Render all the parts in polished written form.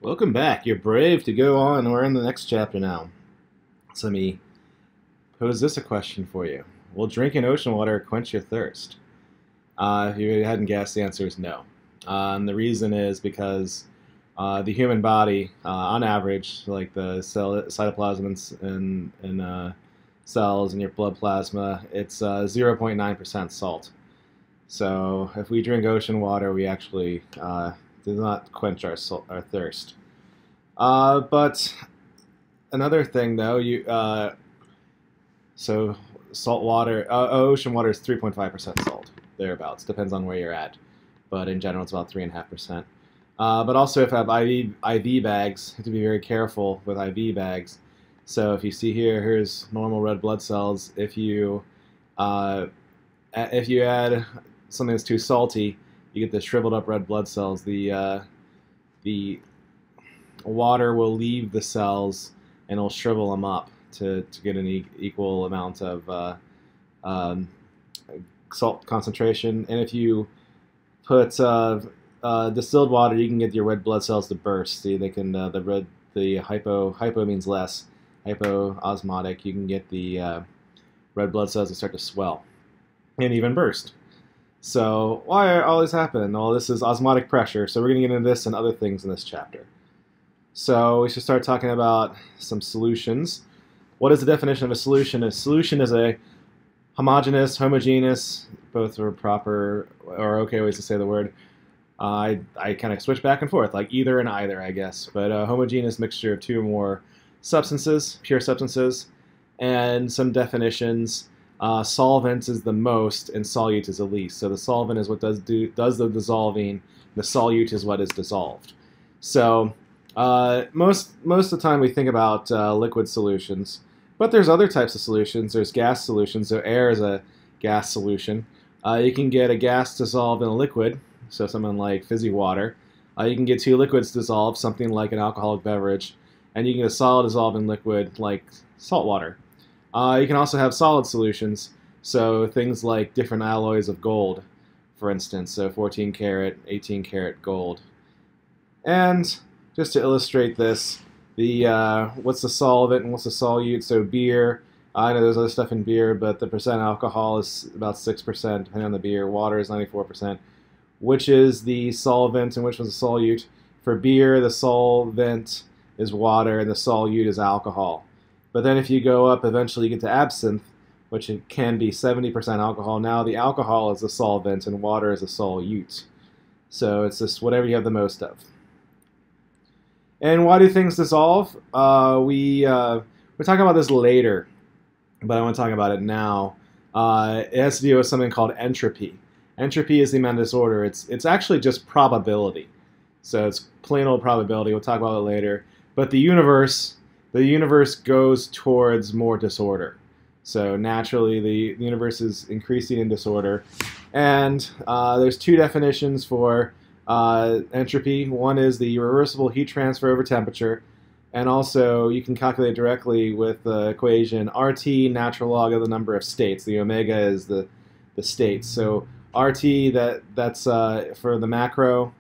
Welcome back. You're brave to go on. We're in the next chapter now. So let me pose this a question for you. Will drinking ocean water quench your thirst? If you hadn't guessed, the answer is no. And the reason is because the human body, on average, like the cytoplasm in cells in your blood plasma, it's 0.9% salt. So if we drink ocean water, we actually do not quench our thirst. But another thing, though, so salt water, ocean water is 3.5% salt, thereabouts. Depends on where you're at, but in general, it's about 3.5%. But also, if you have IV bags, you have to be very careful with IV bags. So if you see here's normal red blood cells. If you add something that's too salty, you get the shriveled up red blood cells. The water will leave the cells and it'll shrivel them up to get an equal amount of salt concentration. And if you put distilled water, you can get your red blood cells to burst. See, they can the hypo means less, hypoosmotic. You can get the red blood cells to start to swell and even burst. So why all this happen? Well, this is osmotic pressure. So we're going to get into this and other things in this chapter. So we should start talking about some solutions. What is the definition of a solution? A solution is a homogeneous, both are proper or okay ways to say the word. I kind of switch back and forth, like either and either, I guess. But a homogeneous mixture of two or more substances, pure substances, and some definitions. Solvent is the most, and solute is the least. So the solvent is what does the dissolving. The solute is what is dissolved. So most of the time we think about liquid solutions, but there's other types of solutions. There's gas solutions. So air is a gas solution. You can get a gas dissolved in a liquid, so something like fizzy water. You can get two liquids dissolved, something like an alcoholic beverage, and you can get a solid dissolved in liquid like salt water. You can also have solid solutions, so things like different alloys of gold, for instance, so 14 karat, 18 karat gold. And just to illustrate this, what's the solvent and what's the solute? So beer, I know there's other stuff in beer, but the percent alcohol is about 6%, depending on the beer. Water is 94%. Which is the solvent and which was the solute? For beer, the solvent is water and the solute is alcohol. But then if you go up, eventually you get to absinthe, which it can be 70% alcohol. Now the alcohol is the solvent and water is the solute. So it's just whatever you have the most of. And why do things dissolve? We're talking about this later, but I want to talk about it now. It has to do with something called entropy. Entropy is the amount of disorder. It's actually just probability. So it's plain old probability. We'll talk about it later. But the universe goes towards more disorder. So naturally, the universe is increasing in disorder. And there's two definitions for entropy. One is the irreversible heat transfer over temperature. And also, you can calculate directly with the equation RT, natural log of the number of states. The omega is the states. So RT, that's for the macro.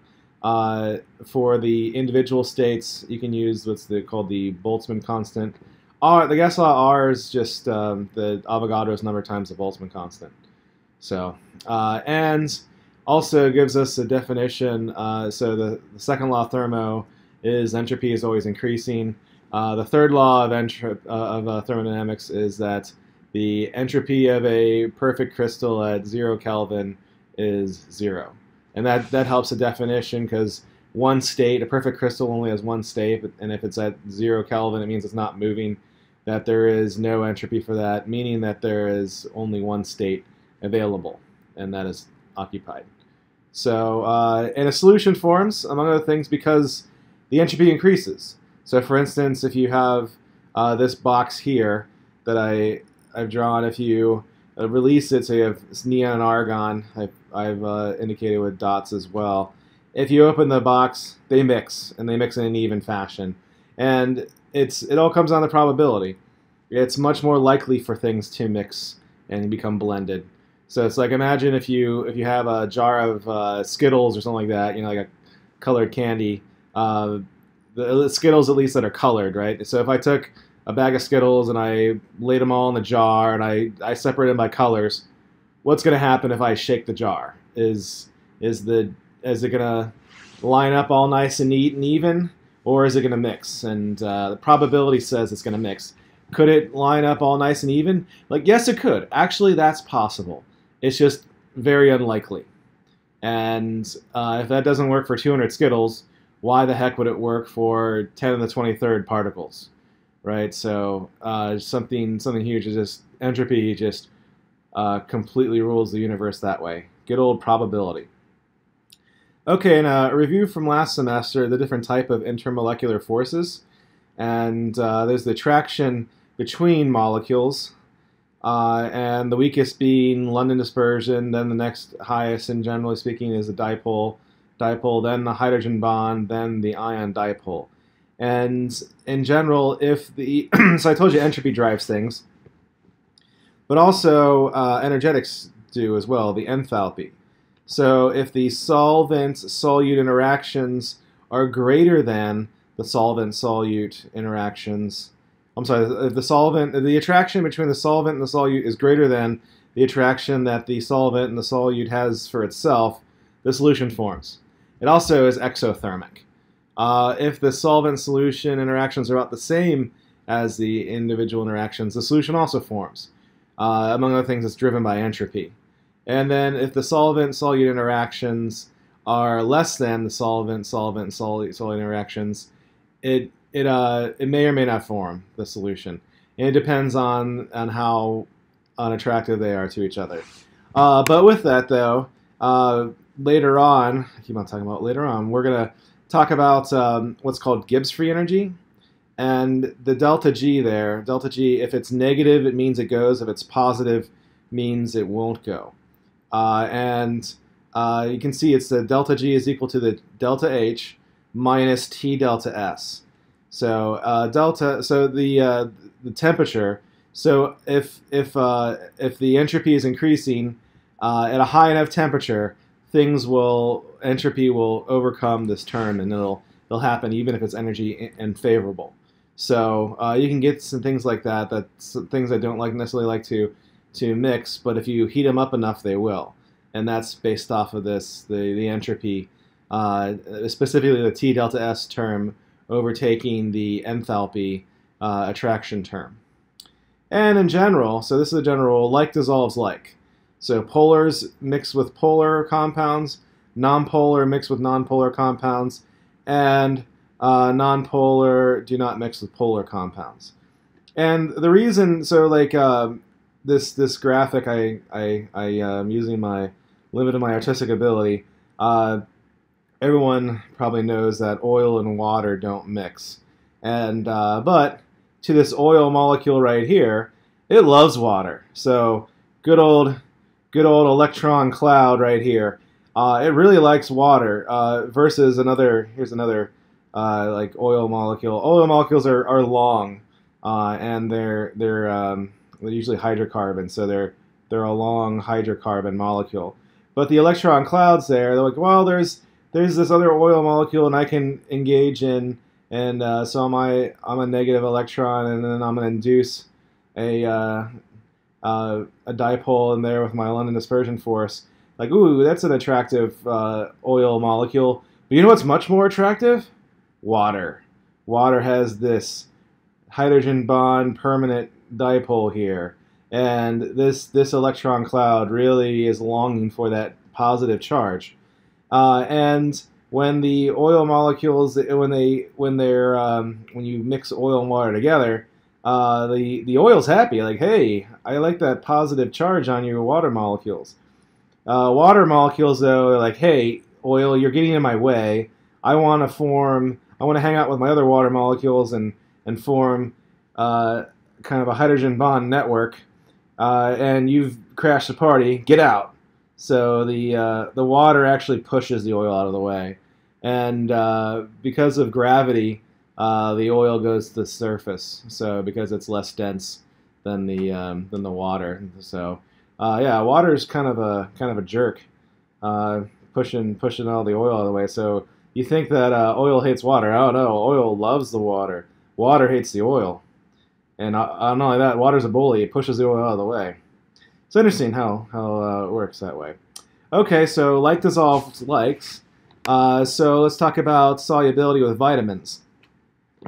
For the individual states, you can use what's called the Boltzmann constant. The gas law R is just the Avogadro's number times the Boltzmann constant. So, and also gives us a definition. So the second law of thermo is entropy is always increasing. The third law of thermodynamics is that the entropy of a perfect crystal at 0 Kelvin is 0. And that helps the definition because a perfect crystal only has one state, and if it's at 0 Kelvin, it means it's not moving, that there is no entropy for that, meaning that there is only one state available, and that is occupied. So, and a solution forms, among other things, because the entropy increases. So for instance, if you have this box here that I've drawn, if you release it, so you have neon and argon, I've indicated with dots as well. If you open the box, they mix, and they mix in an even fashion. And it all comes down to probability. It's much more likely for things to mix and become blended. So it's like, imagine if you have a jar of Skittles or something like that, like a colored candy. the Skittles at least that are colored, right? So if I took a bag of Skittles and I laid them all in the jar and I separated them by colors, what's going to happen if I shake the jar? Is it going to line up all nice and neat and even, or is it going to mix? And the probability says it's going to mix. Could it line up all nice and even? Like, yes, it could. Actually, that's possible. It's just very unlikely. And if that doesn't work for 200 Skittles, why the heck would it work for 10 to the 23rd particles, right? So something huge is just entropy just completely rules the universe that way. Good old probability. Okay, and a review from last semester, the different type of intermolecular forces. And there's the attraction between molecules, and the weakest being London dispersion, then the next highest, and generally speaking, is the dipole, then the hydrogen bond, then the ion dipole. And in general, if the so I told you entropy drives things, but also energetics do as well, the enthalpy. So if the solvent-solute interactions are greater than the solvent-solute interactions, I'm sorry, if the attraction between the solvent and the solute is greater than the attraction that the solvent and the solute has for itself, the solution forms. It also is exothermic. If the solvent-solution interactions are about the same as the individual interactions, the solution also forms. Among other things, it's driven by entropy. And then if the solvent-solute interactions are less than the solvent-solute interactions, it may or may not form the solution. And it depends on how unattractive they are to each other. But with that, though, later on, I keep on talking about later on, we're going to talk about what's called Gibbs free energy. And the delta G there, delta G, if it's negative, it means it goes. If it's positive, means it won't go. And you can see it's the delta G is equal to the delta H minus T delta S. So the temperature. So if the entropy is increasing at a high enough temperature, entropy will overcome this term, and it'll happen even if it's energy unfavorable. So you can get some things like that. That's things I don't necessarily like to mix, but if you heat them up enough, they will. And that's based off of the entropy, specifically the T delta S term overtaking the enthalpy attraction term. And in general, so this is a general rule, like dissolves like. So polars mix with polar compounds, nonpolar mix with nonpolar compounds, and nonpolar do not mix with polar compounds. And the reason, so like this graphic, I am using my limit of my artistic ability. Everyone probably knows that oil and water don't mix, and but to this oil molecule right here, it loves water. So good old electron cloud right here. It really likes water versus here's another like oil molecule. Oil molecules are long, and they're usually hydrocarbons, so they're a long hydrocarbon molecule. But the electron clouds they're like, well, there's this other oil molecule, and I can engage in, and so I'm a negative electron, and then I'm going to induce a dipole in there with my London dispersion force. Like, ooh, that's an attractive oil molecule. But you know what's much more attractive? Water. Water has this hydrogen bond permanent dipole here, and this electron cloud really is longing for that positive charge. And when the oil molecules, when you mix oil and water together, the oil's happy. Like, hey, I like that positive charge on your water molecules. Water molecules, though, are like, hey, oil, you're getting in my way. I want to hang out with my other water molecules and form kind of a hydrogen bond network. And you've crashed the party. Get out. So the water actually pushes the oil out of the way, and because of gravity, the oil goes to the surface. So because it's less dense than the water. So yeah, water is kind of a jerk, pushing all the oil out of the way. So You think that oil hates water. Oh no, oil loves the water. Water hates the oil. And not only that, water's a bully. It pushes the oil out of the way. It's interesting how it works that way. Okay, so like dissolves likes. So let's talk about solubility with vitamins.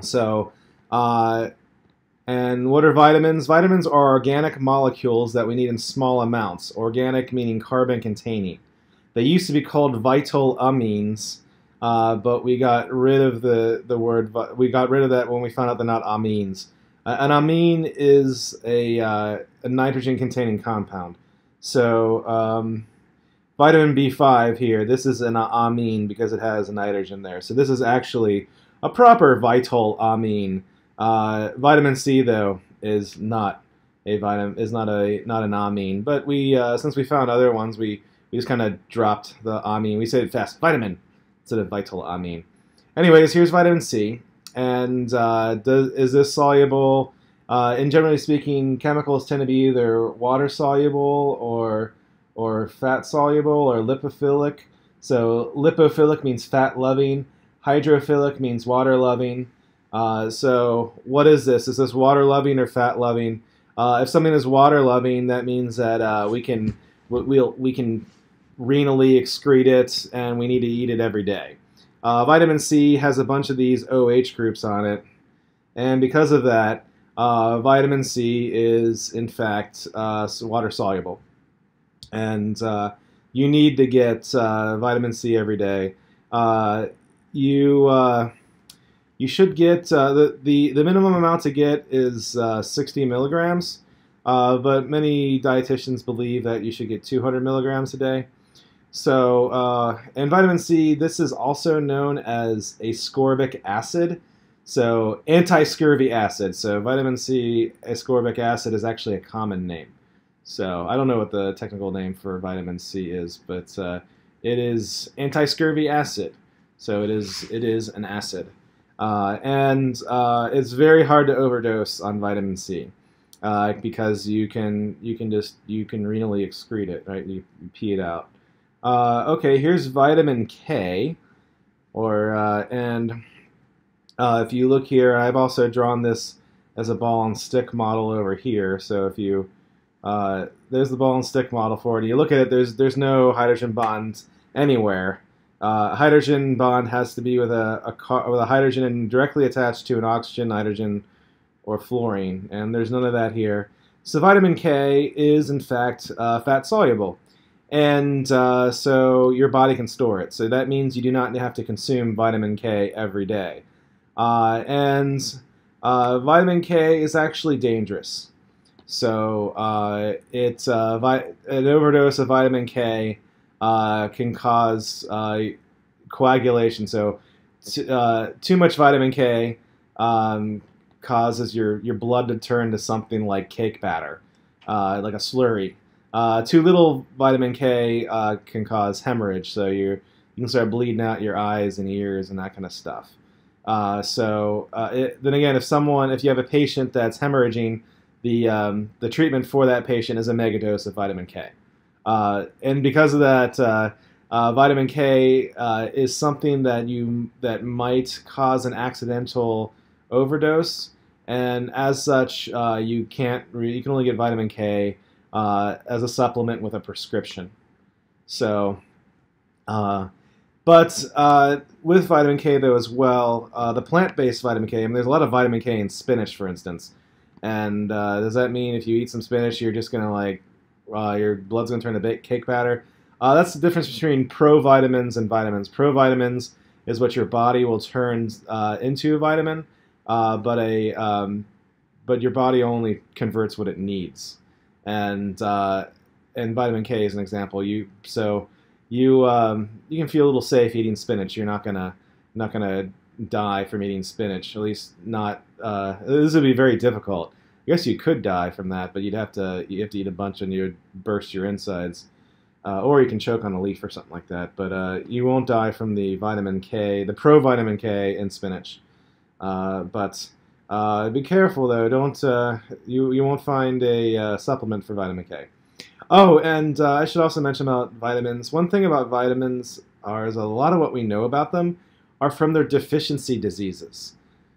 So, and what are vitamins? Vitamins are organic molecules that we need in small amounts. Organic meaning carbon containing. They used to be called vital amines, but we got rid of the word. We got rid of that when we found out they're not amines. An amine is a nitrogen-containing compound. So vitamin B5 here, this is an amine because it has a nitrogen there. So this is actually a proper vital amine. Vitamin C though is not a not an amine. But we since we found other ones, we just kind of dropped the amine. We said fast vitamin instead of vital amine. Anyways, here's vitamin C. And is this soluble? And generally speaking, chemicals tend to be either water soluble or fat soluble or lipophilic. So lipophilic means fat loving. Hydrophilic means water loving. So what is this? Is this water loving or fat loving? If something is water loving, that means that we can renally excrete it, and we need to eat it every day. Vitamin C has a bunch of these OH groups on it, and because of that, vitamin C is in fact water soluble, and you need to get vitamin C every day. You should get the minimum amount to get is 60 milligrams, but many dietitians believe that you should get 200 milligrams a day. So, and vitamin C, this is also known as ascorbic acid, so anti-scurvy acid. So vitamin C ascorbic acid is actually a common name. So I don't know what the technical name for vitamin C is, but it is anti-scurvy acid. So it is an acid, and it's very hard to overdose on vitamin C because you can renally excrete it, right? You pee it out. Okay, here's vitamin K, if you look here, I've also drawn this as a ball and stick model over here. So if you there's the ball and stick model for it. You look at it, there's no hydrogen bonds anywhere. Hydrogen bond has to be with a hydrogen directly attached to an oxygen, nitrogen, or fluorine, and there's none of that here. So vitamin K is in fact fat soluble. And so your body can store it. So that means you do not have to consume vitamin K every day. And vitamin K is actually dangerous. So an overdose of vitamin K can cause coagulation. So too much vitamin K causes your blood to turn to something like cake batter, like a slurry. Too little vitamin K can cause hemorrhage, so you can start bleeding out your eyes and ears and that kind of stuff. Then again, if you have a patient that's hemorrhaging, the treatment for that patient is a megadose of vitamin K. And because of that, vitamin K is something that might cause an accidental overdose, and as such, you can only get vitamin K as a supplement with a prescription. So, but with vitamin K though as well, the plant-based vitamin K, I mean, there's a lot of vitamin K in spinach, for instance. And does that mean if you eat some spinach, you're just gonna your blood's gonna turn to cake batter? That's the difference between provitamins and vitamins. Provitamins is what your body will turn into a vitamin, but your body only converts what it needs. And vitamin K is an example. You can feel a little safe eating spinach. You're not gonna die from eating spinach. At least not. This would be very difficult. I guess you could die from that, but you have to eat a bunch and you'd burst your insides. Or you can choke on a leaf or something like that. But you won't die from the vitamin K, the provitamin K in spinach. But be careful though. Don't you won't find a supplement for vitamin K. Oh, and I should also mention about vitamins. One thing about vitamins is a lot of what we know about them are from their deficiency diseases.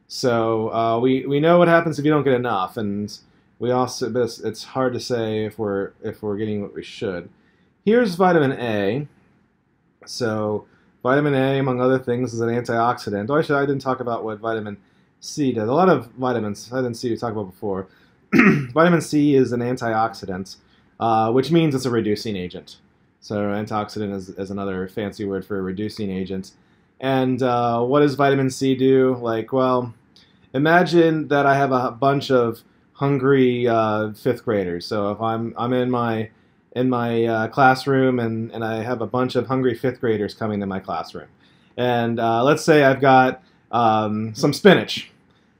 So we know what happens if you don't get enough, and we also, but it's hard to say if we're getting what we should. Here's vitamin A. So vitamin A, among other things, is an antioxidant. Oh, actually, I didn't talk about what vitamin C does. A lot of vitamins I didn't see you talk about before. Vitamin C is an antioxidant, which means it's a reducing agent. So antioxidant is another fancy word for a reducing agent. And what does vitamin C do? Like, well, imagine that I have a bunch of hungry fifth graders. So if I'm in my classroom and I have a bunch of hungry fifth graders coming to my classroom, and let's say I've got some spinach.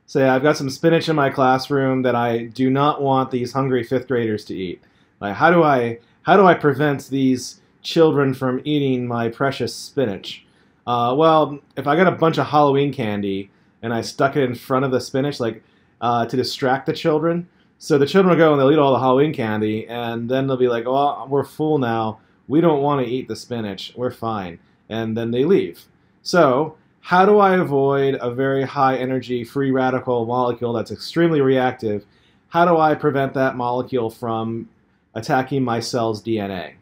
Say I've got some spinach in my classroom that I do not want these hungry fifth graders to eat. Like, how do I prevent these children from eating my precious spinach? Well, if I got a bunch of Halloween candy and I stuck it in front of the spinach, like to distract the children, so the children will go and they'll eat all the Halloween candy, and then they'll be like, "Oh, we're full now. We don't want to eat the spinach. We're fine," and then they leave. So how do I avoid a very high energy free radical molecule that's extremely reactive? How do I prevent that molecule from attacking my cell's DNA?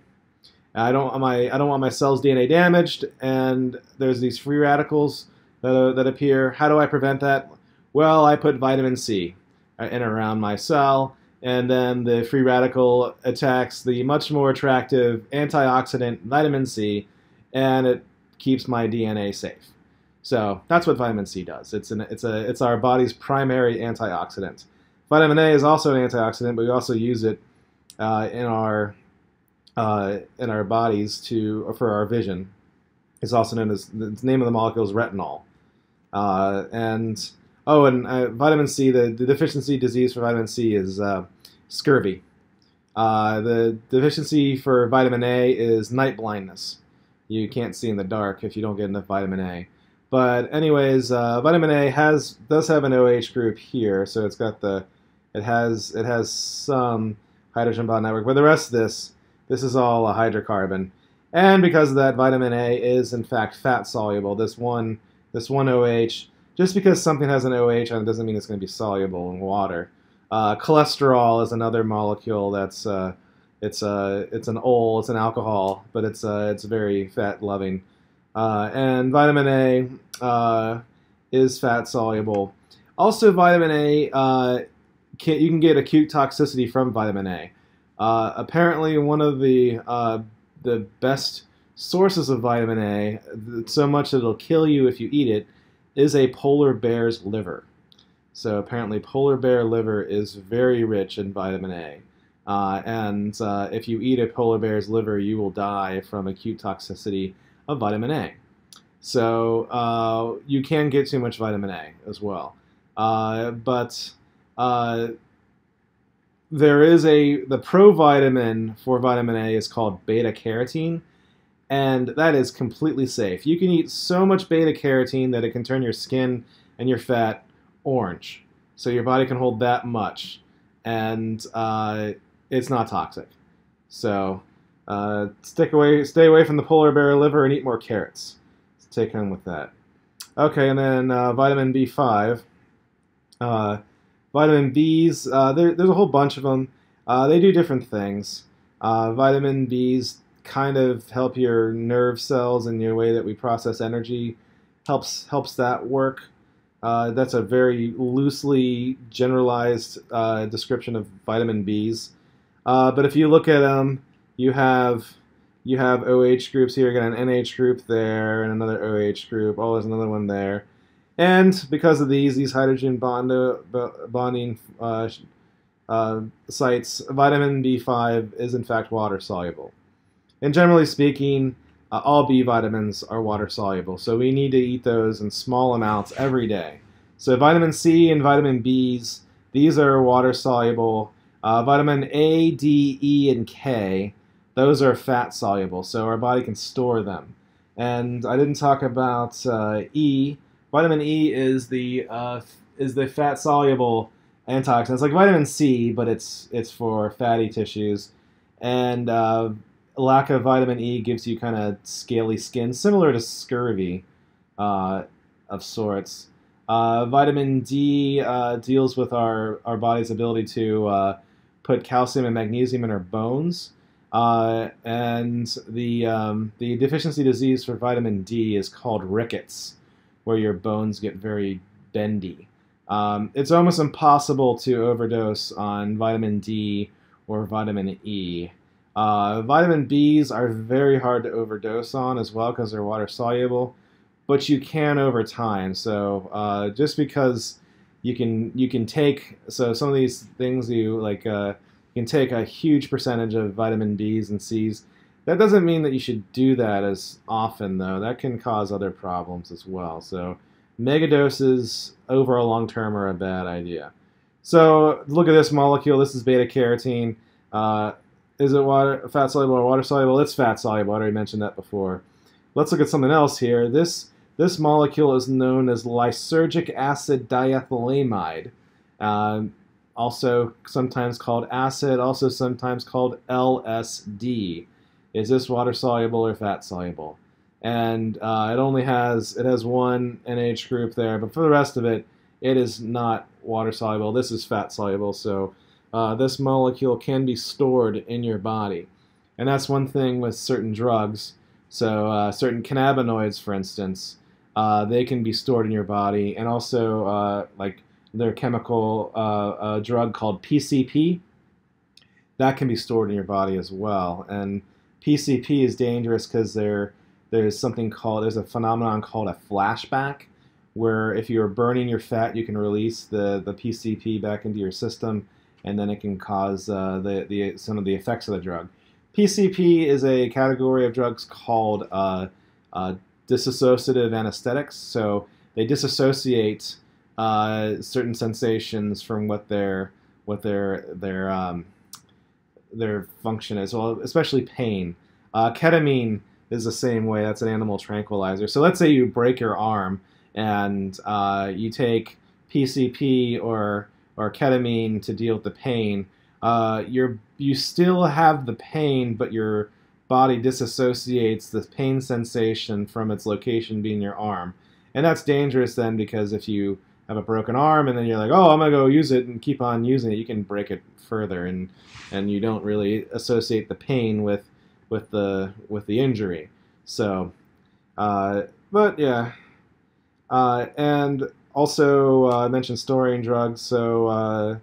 I don't want my cell's DNA damaged, and there's these free radicals that appear. How do I prevent that? Well, I put vitamin C in and around my cell, and then the free radical attacks the much more attractive antioxidant vitamin C, and it keeps my DNA safe. So that's what vitamin C does. It's our body's primary antioxidant. Vitamin A is also an antioxidant, but we also use it in our bodies for our vision. It's also known as, the name of the molecule is retinol. And vitamin C, the deficiency disease for vitamin C is scurvy. The deficiency for vitamin A is night blindness. You can't see in the dark if you don't get enough vitamin A. But anyways, vitamin A does have an OH group here, so it has some hydrogen bond network, but the rest of this is all a hydrocarbon. And because of that, vitamin A is in fact fat soluble. This one OH, just because something has an OH on it doesn't mean it's going to be soluble in water. Cholesterol is another molecule that's it's an alcohol, but it's very fat loving. And vitamin A is fat soluble. Also, vitamin A, you can get acute toxicity from vitamin A. Apparently, one of the best sources of vitamin A, so much that it'll kill you if you eat it, is a polar bear's liver. So apparently, polar bear liver is very rich in vitamin A. And if you eat a polar bear's liver, you will die from acute toxicity of vitamin A. So you can get too much vitamin A as well. But there is the provitamin for vitamin A is called beta carotene, and that is completely safe. You can eat so much beta carotene that it can turn your skin and your fat orange. So your body can hold that much, and it's not toxic. So stay away from the polar bear liver and eat more carrots. So take home with that. Okay, and then vitamin B5. Vitamin Bs, there's a whole bunch of them. They do different things. Vitamin Bs kind of help your nerve cells and your way that we process energy. Helps that work. That's a very loosely generalized description of vitamin Bs. But if you look at them, you have OH groups here. You got an NH group there, and another OH group. Oh, there's another one there. And because of these hydrogen bonding sites, vitamin B5 is in fact water soluble. And generally speaking, all B vitamins are water soluble, so we need to eat those in small amounts every day. So vitamin C and vitamin Bs, these are water soluble. Vitamin A, D, E, and K, those are fat soluble, so our body can store them. And I didn't talk about E. Vitamin E is the fat soluble antioxidant. It's like vitamin C, but it's for fatty tissues. And lack of vitamin E gives you kind of scaly skin, similar to scurvy. of sorts. Vitamin D deals with our body's ability to put calcium and magnesium in our bones. And the deficiency disease for vitamin D is called rickets, where your bones get very bendy. It's almost impossible to overdose on vitamin D or vitamin E. Vitamin Bs are very hard to overdose on as well because they're water soluble, but you can over time. So just because you can take some of these things you like you can take a huge percentage of vitamin Bs and Cs. That doesn't mean that you should do that as often though. That can cause other problems as well. So mega doses over a long term are a bad idea. So look at this molecule. This is beta carotene. Is it fat soluble or water soluble? It's fat soluble. I already mentioned that before. Let's look at something else here. This molecule is known as lysergic acid diethylamide, also sometimes called acid, also sometimes called LSD. Is this water soluble or fat soluble? And it has one NH group there, but for the rest of it, it is not water soluble. This is fat soluble, so this molecule can be stored in your body. And that's one thing with certain drugs. So certain cannabinoids, for instance, they can be stored in your body. And also like their chemical drug called PCP, that can be stored in your body as well. And PCP is dangerous because there's a phenomenon called a flashback, where if you're burning your fat, you can release the PCP back into your system, and then it can cause some of the effects of the drug. PCP is a category of drugs called dissociative anesthetics. So they disassociate certain sensations from what their function is. Well, especially pain. Ketamine is the same way. That's an animal tranquilizer. So let's say you break your arm and you take PCP or ketamine to deal with the pain. You still have the pain, but your body disassociates the pain sensation from its location being your arm. And that's dangerous then, because if you have a broken arm and then you're like, oh, I'm going to go use it and keep on using it, you can break it further, and you don't really associate the pain with the injury. So, but yeah. And also, I mentioned storing drugs. So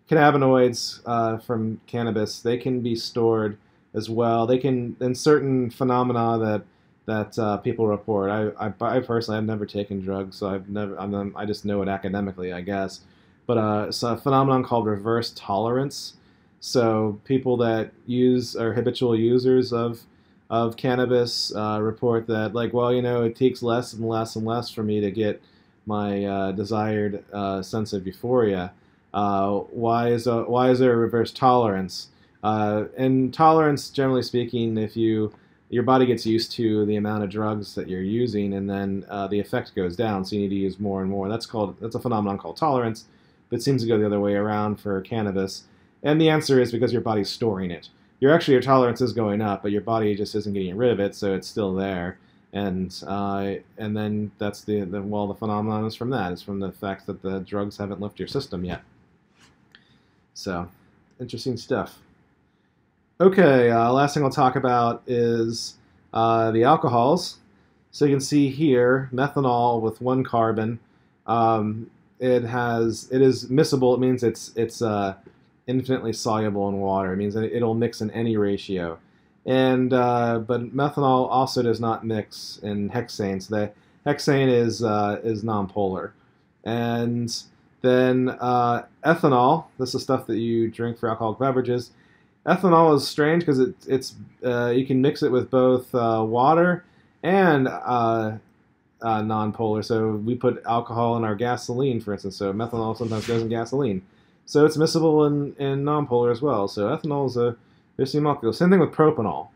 cannabinoids from cannabis, they can be stored as well. They can, in certain phenomena that people report. I personally, I've never taken drugs, so I just know it academically, I guess. But it's a phenomenon called reverse tolerance. So people that are habitual users of cannabis report that, like, well, it takes less and less and less for me to get my desired sense of euphoria. Why is there a reverse tolerance? And tolerance, generally speaking, if your body gets used to the amount of drugs that you're using, and then the effect goes down, so you need to use more and more. That's a phenomenon called tolerance, but it seems to go the other way around for cannabis. And the answer is because your body's storing it. Your tolerance is going up, but your body just isn't getting rid of it, so it's still there. And then that's the phenomenon is from that. It's from the fact that the drugs haven't left your system yet. So, interesting stuff. Okay, last thing I'll talk about is the alcohols. So you can see here, methanol with one carbon. It is miscible. It means it's infinitely soluble in water. It means that it'll mix in any ratio. And but methanol also does not mix in hexane. So the hexane is nonpolar. And then ethanol. This is stuff that you drink for alcoholic beverages. Ethanol is strange because it's you can mix it with both water and nonpolar. So we put alcohol in our gasoline, for instance. So methanol sometimes goes in gasoline. So it's miscible in nonpolar as well. So ethanol is a interesting molecule. Same thing with propanol.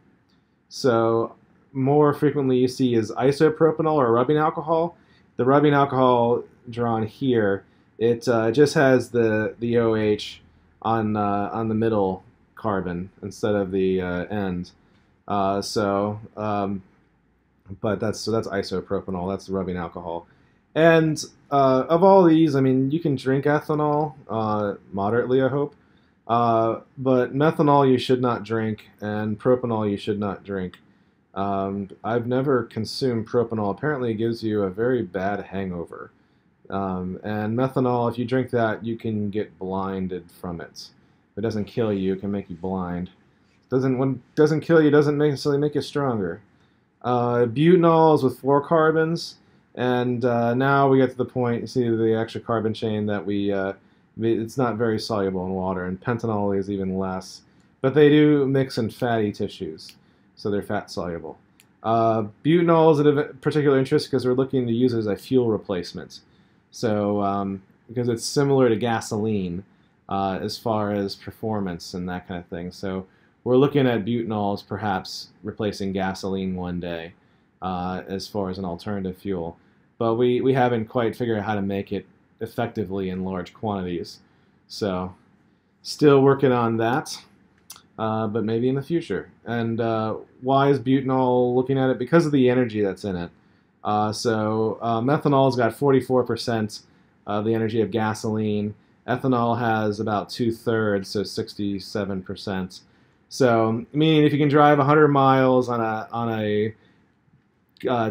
So more frequently you see is isopropanol or rubbing alcohol. The rubbing alcohol drawn here, it just has the OH on the middle carbon instead of the end. But that's isopropanol. That's the rubbing alcohol. And of all these, I mean, you can drink ethanol moderately, I hope. But methanol you should not drink, and propanol you should not drink. I've never consumed propanol. Apparently, it gives you a very bad hangover. And methanol, if you drink that, you can get blinded from it. If it doesn't kill you, it can make you blind. When it doesn't kill you, doesn't necessarily make you stronger. Butanol is with 4 carbons, and now we get to the point, you see the extra carbon chain that it's not very soluble in water, and pentanol is even less. But they do mix in fatty tissues, so they're fat soluble. Butanol is of particular interest because we're looking to use it as a fuel replacement. So because it's similar to gasoline as far as performance and that kind of thing. So we're looking at butanol as perhaps replacing gasoline one day as far as an alternative fuel. But we haven't quite figured out how to make it effectively in large quantities. So still working on that, but maybe in the future. And why is butanol looking at it? Because of the energy that's in it. Methanol's got 44% of the energy of gasoline. Ethanol has about 2/3, so 67%. So, meaning if you can drive 100 miles on a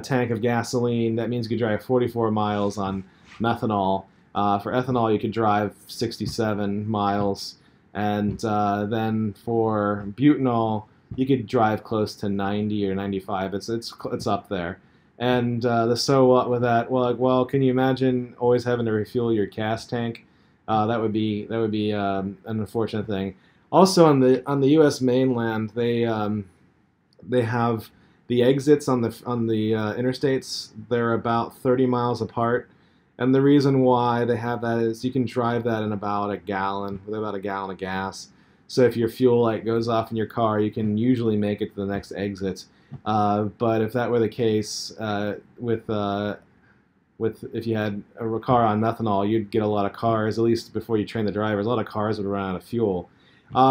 tank of gasoline, that means you could drive 44 miles on methanol. For ethanol, you could drive 67 miles, and then for butanol, you could drive close to 90 or 95. It's up there. And the so what with that? Well, can you imagine always having to refuel your gas tank? That would be an unfortunate thing. Also, on the U.S. mainland, they have the exits on the interstates. They're about 30 miles apart, and the reason why they have that is you can drive that in about a gallon of gas. So if your fuel light goes off in your car, you can usually make it to the next exit. But if that were the case if you had a car on methanol, you'd get a lot of cars, at least before you train the drivers, a lot of cars would run out of fuel,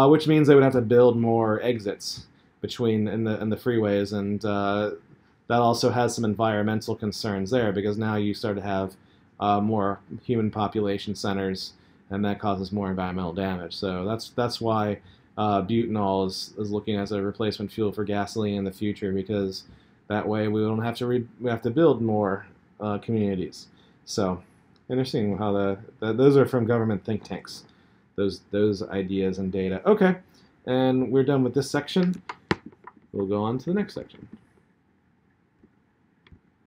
which means they would have to build more exits between in the freeways, and that also has some environmental concerns there because now you start to have more human population centers, and that causes more environmental damage. So that's why butanol is looking as a replacement fuel for gasoline in the future, because that way we don't have to we have to build more communities. So interesting how those are from government think tanks, those ideas and data. Okay, and we're done with this section. We'll go on to the next section.